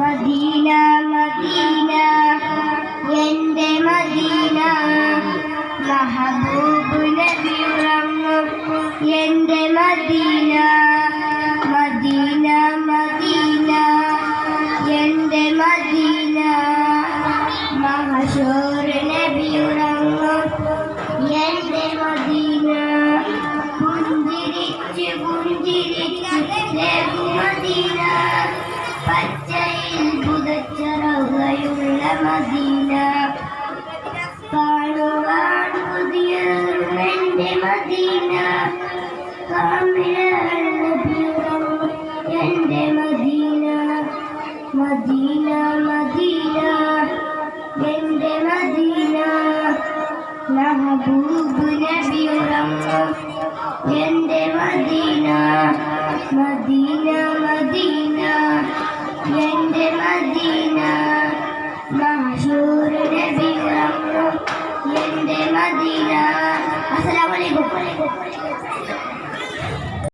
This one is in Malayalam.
മദീന മദീന എൻ്റെ മദീന മഹബൂബ് നബി ഉറങ്ങും എൻ്റെ മദീന മദീന മദീന എൻ്റെ മദീന മഹശൂർ നബി ഉറങ്ങും എൻ്റെ മദീന പുഞ്ചിരിച്ച് പുഞ്ചിരിച്ച് മദീന പച്ചയിൽ പുതച്ച റൗളയുള്ള മദീന കാണുവാൻ പുതിയൊരുമെൻ്റെ മദീന എൻ്റെ മദീന മദീന മദീന എൻ്റെ മദീന മഹബൂബ് നബി ഉറങ്ങും എൻ്റെ മദീന മദീന മദീന എൻ്റെ മദീന മഹശൂർ നബി ഉറങ്ങും എൻ്റെ മദീന